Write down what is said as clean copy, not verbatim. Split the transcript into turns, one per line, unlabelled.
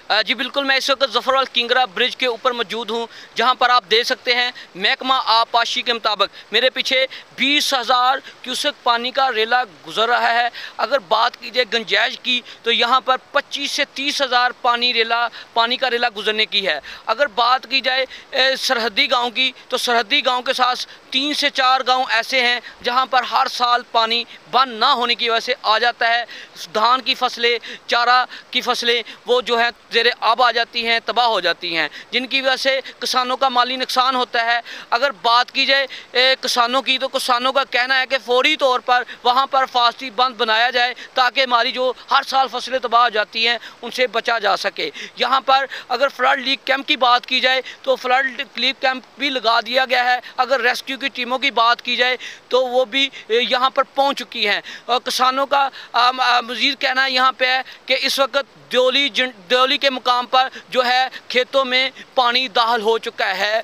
जी बिल्कुल, मैं इस वक्त ज़फ़रवाल किंगरा ब्रिज के ऊपर मौजूद हूँ, जहाँ पर आप देख सकते हैं महकमा आबपाशी के मुताबिक मेरे पीछे 20,000 क्यूसेक पानी का रेला गुजर रहा है। अगर बात की जाए गुंजाइश की तो यहाँ पर 25 से 30,000 पानी का रेला गुजरने की है। अगर बात की जाए सरहदी गाँव की, तो सरहदी गाँव के साथ 3 से 4 गाँव ऐसे हैं जहाँ पर हर साल पानी बंद ना होने की वजह से आ जाता है। धान की फसलें, चारा की फसलें वो जो है ज़ेरे आब आ जाती हैं, तबाह हो जाती हैं, जिनकी वजह से किसानों का माली नुकसान होता है। अगर बात की जाए किसानों की, तो किसानों का कहना है कि फौरी तौर पर वहाँ पर फास्टी बंद बनाया जाए ताकि हमारी जो हर साल फसलें तबाह हो जाती हैं उनसे बचा जा सके। यहाँ पर अगर फ्लड रिलीफ कैंप की बात की जाए तो फ्लड रिलीफ कैंप भी लगा दिया गया है। अगर रेस्क्यू की टीमों की बात की जाए तो वो भी यहाँ पर पहुँच चुकी हैं। और किसानों का मज़ीद कहना यहाँ पे है कि इस वक्त दयोली के मुकाम पर जो है खेतों में पानी दाखिल हो चुका है।